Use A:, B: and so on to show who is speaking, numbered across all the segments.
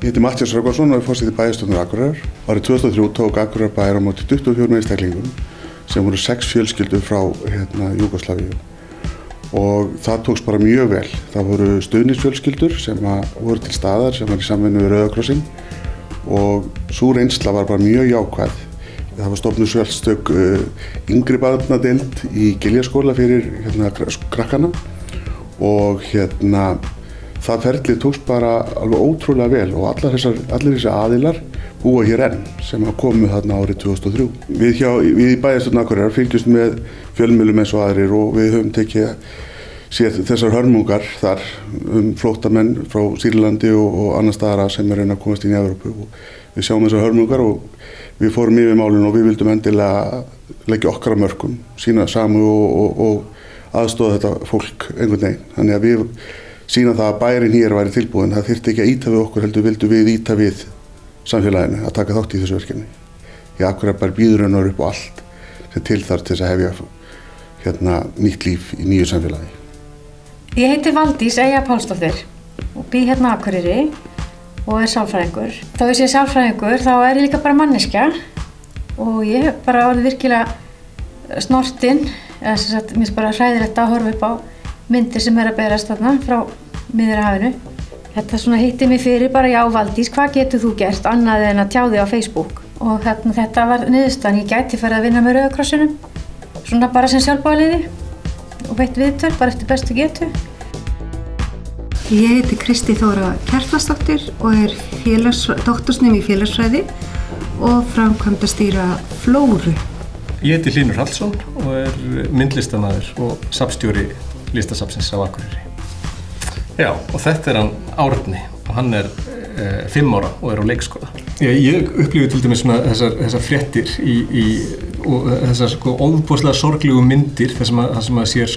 A: Ég heiti Matthías Rögnvaldsson og er forseti bæjarstjórnar Akureyrar. Árið 2003 tók Akureyrarbær á móti 24 einstaklingum sem voru 6 fjölskyldur frá Júgóslavíu. Og það tókst bara mjög vel. Það voru stuðningsfjölskyldur sem voru til staðar, sem var í samvinnu við Rauða krossinn og sú reynsla var bara mjög jákvæð. Það var stofnuð sérstök yngri barnadeild í Giljaskóla fyrir krakkana og það ferlið tókst bara alveg ótrúlega vel og allir þessar aðilar búa hér enn sem komu þarna árið 2003. Við í bæjarstjórn Akureyrar fylgjumst með fjölmiðlum eins og aðrir og við höfum séð þessar hörmungar þar flóttamenn frá Sýrlandi og annars staðar sem reyna að komast inn í Evrópu. Við sjáum þessar hörmungar og við fórum yfir málinu og við vildum endilega leggja okkar að mörkum, sýna samúð og aðstoða þetta fólk einhvern veginn. Þannig að við sýna það að bærinn hér væri tilbúinn. Það þyrfti ekki að ýta við okkur, heldur vildum við ýta við samfélaginu að taka þátt í þessu verkefni. Akureyrarbær býður hennar upp á allt sem til þarf til þess að hefja nýtt líf í nýju samfélagi.
B: Ég heiti Valdís Eyja Pálsdóttir og bý hérna á Akureyri og er sálfræðingur. Þó ég sé sálfræðingur þá er ég líka bara manneskja og ég hef bara orðið virkilega snortin, mér finnst bara hræðilegt að horfa upp á myndir sem að berast þarna frá Miðjarðarhafinu. Þetta hitti mig fyrir bara, já Valdís, hvað getur þú gert annað en að tjá þig á Facebook? Og þetta var niðurstaðan, ég gæti farið að vinna með Rauða krossinum, bara sem sjálfboðaliði og veitt viðtöl bara eftir bestu getu.
C: Ég heiti Kristín Þóra Kjartansdóttir og er doktorsnemi í félagsfræði og framkvæmdastýra Flóru.
D: Ég heiti Hlynur Hallsson og er myndlistarmaður og safnstjóri Listasafnsins á Akureyri. Já, og þetta er hann Árni og hann er 5 ára og er á leikskóla. Ég upplifi til dæmis þessar fréttir og þessar ofboðslega sorglegu myndir þar sem að sér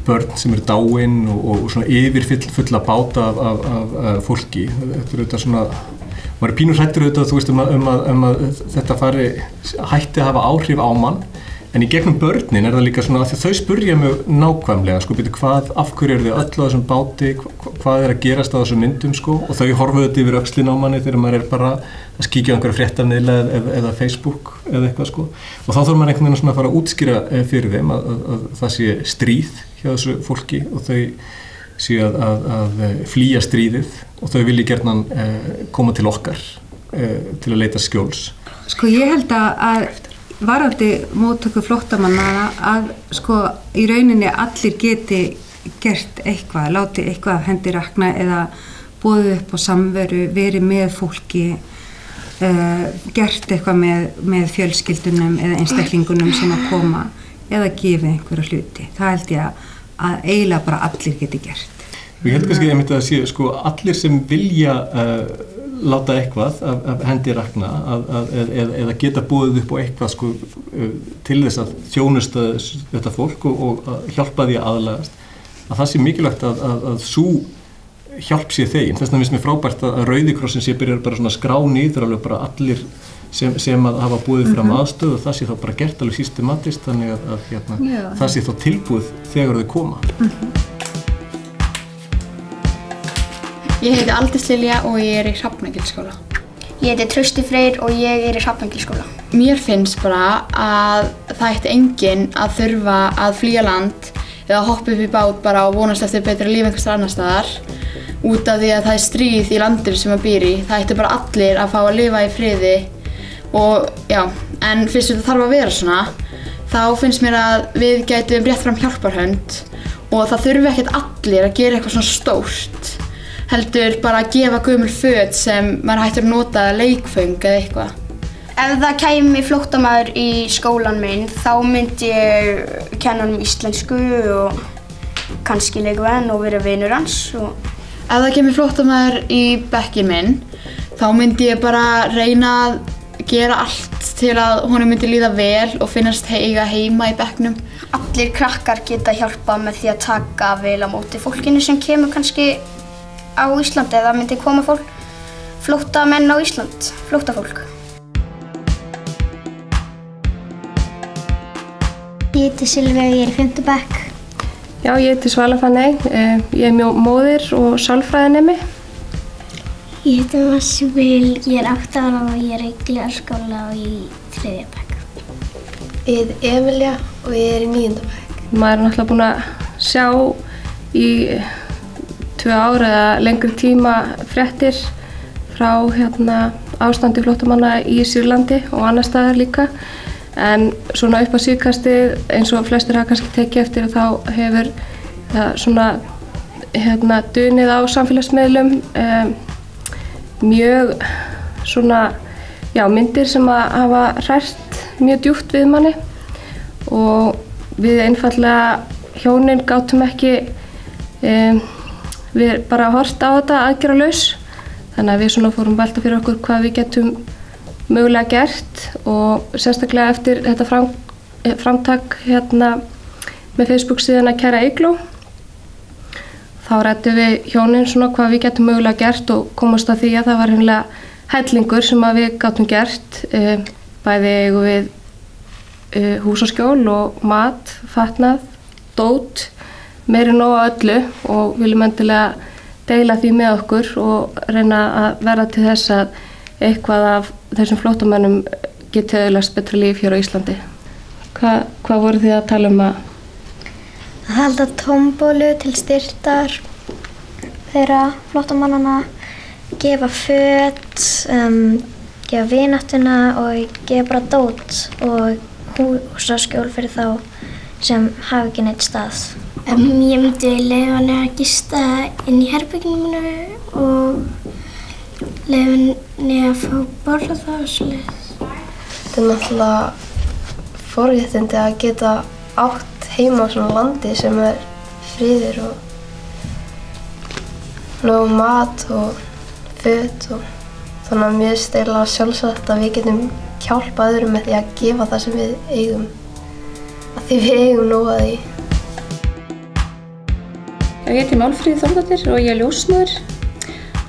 D: börn sem eru dáin og svona yfirfulla báta af fólki. Þetta er maður er pínur hræddur að þetta hætti að hafa áhrif á mann. En í gegnum börnin er það líka svona að þau spurja mig nákvæmlega, af hverju eru þau öll á þessum báti, hvað er að gerast á þessum myndum, og þau horfa þetta yfir öxlin á manni þegar maður er bara að kíkja á einhverja fréttamiðla eða Facebook eða eitthvað, og þá þarf maður einhvern veginn að fara að útskýra fyrir þeim að það sé stríð hjá þessu fólki og þau sé að flýja stríðið og þau vilji gjarnan koma til okkar til að leita skjóls.
C: Ég held að varðandi móttöku flóttamanna að í rauninni allir geti gert eitthvað, látið eitthvað af hendi rakna eða boðið upp á samveru, verið með fólki, gert eitthvað með fjölskyldunum eða einstaklingunum sem að koma eða gefið einhverja hluti. Það held ég að eiginlega bara allir geti gert.
D: Ég held kannski að það sé allir sem vilja láta eitthvað af hendi rakna eða geta boðið upp á eitthvað til þess að þjónusta þetta fólk og hjálpa því að aðlagast, að það sé mikilvægt að sú hjálp sé þegin. Þess vegna finnst mér frábært að Rauði krossinn sé byrjar bara að skrá niður alveg bara allir sem að hafa boðið fram aðstöð og það sé þá bara gert alveg systematískt þannig að það sé þá tilbúið þegar þau koma.
E: Ég heiti Aldís Lilja og ég er í Hrafnagilsskóla.
F: Ég heiti Trausti Freyr og ég er í Hrafnagilsskóla.
E: Mér finnst bara að það ætti enginn að þurfa að flýja land eða hoppa upp í bát bara og vonast eftir betra líf einhvers staðar annar staðar út af því að það er stríð í landinu sem maður býr í. Það ætti bara allir að fá að lifa í friði og já, en fyrst þetta þarf að vera svona, þá finnst mér að við gætum rétt fram hjálparhönd og það þurfi ekkert allir að gera eitthvað svona stórt. Heldur bara að gefa gömul föt sem maður hættur að nota leikföng eða eitthvað.
F: Ef það kæmi flóttamaður í skólan minn, þá myndi ég kenna honum íslensku og kannski leikvenn og vera vinur hans.
E: Ef það kæmi flóttamaður í bekkinn minn, þá myndi ég bara reyna að gera allt til að honum myndi líða vel og finnast eiga heima í bekknum.
F: Allir krakkar geta hjálpað með því að taka vel á móti fólkinu sem kemur kannski á Íslandi eða myndi koma flóttamenn á Ísland, flóttafólk.
G: Ég heiti Silvía og ég er í 5. bekk. Já, ég heiti Svala Fanney, ég móðir og sálfræðinemi.
H: Ég heiti Massíbil, ég 8 ára og ég í Glerskóla og í 3. bekk.
I: Ég heiti Emilía og ég í 9. bekk.
G: Maður náttúrulega búin að sjá í 2 ár eða lengri tíma fréttir frá ástandi flóttamanna í Sýrlandi og annar staðar líka. En svona upp á síðkastið, eins og flestir hafa kannski tekið eftir, þá hefur það svona dunið á samfélagsmiðlum mjög svona, já, myndir sem að hafa hrært mjög djúpt við manni og við einfaldlega hjónin gátum ekki, við bara hort á þetta aðgerðalaus, þannig að við svona fórum velta fyrir okkur hvað við getum mögulega gert og sérstaklega eftir þetta framtak með Facebook síðan að Kæra Eygló. Þá ræddum við hjónin svona hvað við getum mögulega gert og komast að því að það var hreinlega hellingur sem að við gátum gert. Bæði eigum við húsaskjól og mat, fatnað, dót, meira en nóg af öllu og viljum endilega deila því með okkur og reyna að verða til þess að eitthvað af þessum flóttamönnum geti öðlast betra líf hér á Íslandi. Hvað voru þið að tala um að?
H: Að halda tombólu til styrktar þeirra flóttamannanna, gefa föt, gefa vináttuna og gefa bara dót og húsaskjól fyrir þá sem hafa ekki neitt stað. Ég myndi leyfa henni að gista inn í herberginu mínu og leyfa henni að fá borða það og svoleiðis.
I: Þetta náttúrulega forréttindi að geta átt heima á svona landi sem friður og nóg mat og föt og þannig að mér finnst eiginlega sjálfsagt að við getum hjálpað öðrum með því að gefa það sem við eigum. Af því við eigum nóg að því.
J: Ég heiti Málfríður Þórðardóttir og ég ljósmóðir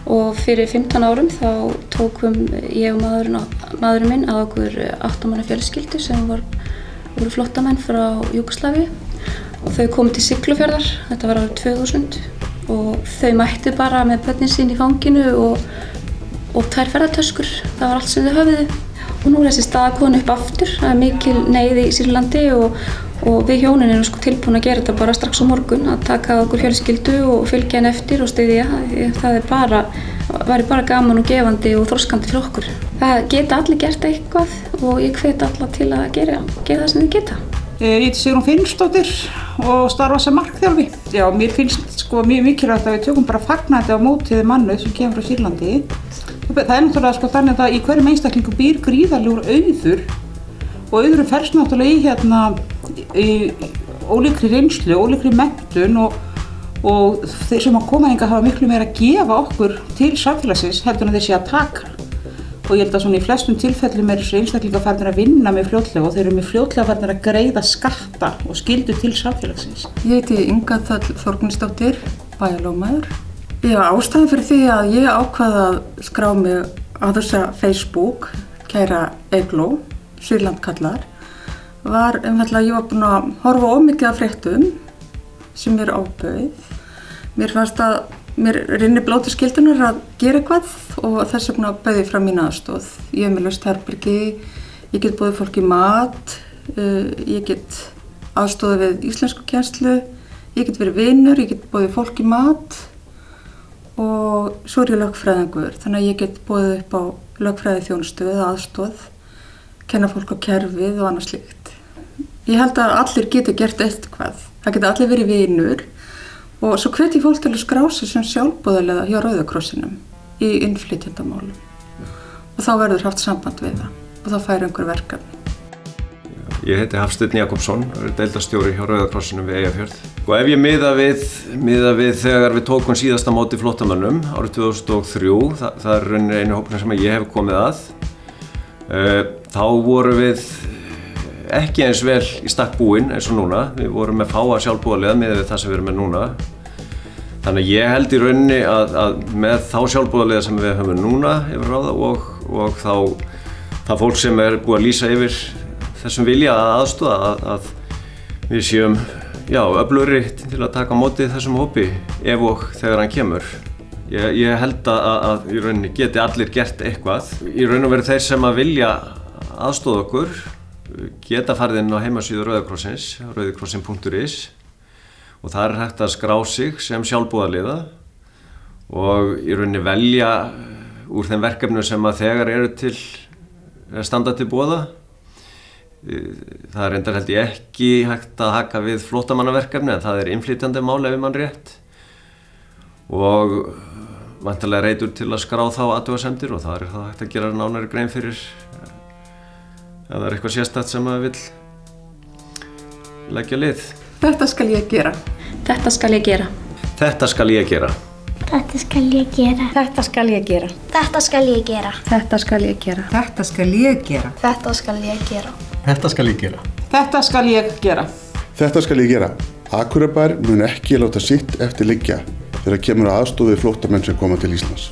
J: og fyrir 15 árum þá tókum ég og maðurinn minn að okkur 8 manna fjölskyldu sem voru flóttamenn frá Júgóslavíu og þau komu til Siglufjarðar, þetta var árið 2000 og þau mættu bara með börnin sín í fanginu og 2 ferðartöskur, það var allt sem þau höfðu og nú þessi staða komin upp aftur, það mikil neyð í Sýrlandi og við hjónin erum sko tilbúin að gera þetta bara strax á morgun, að taka okkur fjölskyldu og fylgja henni eftir og styðja. Það væri bara gaman og gefandi og þroskandi fyrir okkur. Það geta allir gert eitthvað og ég hvet alla til að gera það sem þið geta.
K: Ég heiti Sigrún Finnsdóttir og starfa sem markþjálfi. Já, mér finnst sko mjög mikilvægt að við tökum bara fagnandi á móti mannuð sem kemur frá Sýrlandi. Það náttúrulega sko þannig að í hverjum einstaklingu býr gríðarlegur auður og auðurinn felst náttúrulega í ólíkri reynslu, ólíkri menntun og þeir sem að koma hingað hafa miklu meira að gefa okkur til samfélagsins heldur en þeir sé að taka. Og ég held að svona í flestum tilfellum þessi einstaklingar farnir að vinna með fljótlega og þeir eru með fljótlega farnir að greiða skatta og skyldu til samfélagsins.
L: Ég heiti Inga Þöll Þorgrímsdóttir, bæjarlögmaður. Já, ástæðan fyrir því að ég ákvað að skrá mig á þessa Facebook, Kæra Eygló, Sýrland kallar, var einfaldlega að ég var búin að horfa ómikið af fréttum sem mér ábauð. Mér fannst að mér rinni blóti skyldunar að gera eitthvað og þess vegna bauð ég fram mín aðstoð. Ég hef með laust herbergi, ég get boðið fólki mat, ég get aðstoðið við íslenskukennslu, ég get verið vinur, ég get boðið fólki mat og svo er ég lögfræðingur, þannig að ég get boðið upp á lögfræðiþjónustu eða aðstoð, kenna fólk á kerfið og annað slíkt. Ég held að allir geti gert eitthvað. Það geti allir verið vinur og svo hvet ég fólk til að skrá sig sem sjálfboðaliða hjá Rauða krossinum í innflytjendamálum og þá verður haft samband við það og þá fær einhver verkefni.
M: Ég heiti Hafsteinn Jakobsson, er deildarstjóri hjá Rauða krossinum við Eyjafjörð. Og ef ég miða við þegar við tókum síðasta móti flóttamönnum árið 2003, það er einu hópurinn sem ég hef komið að, þá vorum við ekki eins vel í stakk búin eins og núna. Við vorum með fáa sjálfboðaliða miðað við það sem við erum með núna. Þannig að ég held í rauninni að með þá sjálfboðaliða sem við höfum núna yfir ráða og þá það fólk sem er búið að lýsa yfir þessum vilja að aðstoða að við séum öflugri til að taka á móti þessum hópi ef og þegar hann kemur. Ég held að í rauninni geti allir gert eitthvað. Í raun og veru þeir sem að vilja aðstoða okkur geta farið inn á heimasíðu Rauða krossins, rauðikrossin.is, og þar er hægt að skrá sig sem sjálfboðaliða og í rauninni velja úr þeim verkefnum sem að þegar eru til standa til boða. Það er reyndar held ég ekki hægt að haka við flóttamannaverkefni, en það er innflytjandi mál ef mann rétt, og væntanlega reitur til að skrá þá athugasemdir, og það er þá hægt að gera nánari grein fyrir ef það er eitthvað sérstakt sem maður vill leggja lið.
L: Þetta skal ég gera.
J: Þetta skal ég gera.
M: Þetta skal ég gera.
H: Þetta skal ég gera.
B: Þetta skal ég gera.
H: Þetta skal ég gera.
G: Þetta skal ég gera.
C: Þetta skal ég gera.
I: Þetta skal ég gera.
D: Þetta skal ég gera.
K: Þetta skal ég gera.
A: Þetta skal ég gera. Akureyrarbær mun ekki láta sitt eftir liggja þegar kemur að aðstoð við flóttamenn sem koma til Íslands.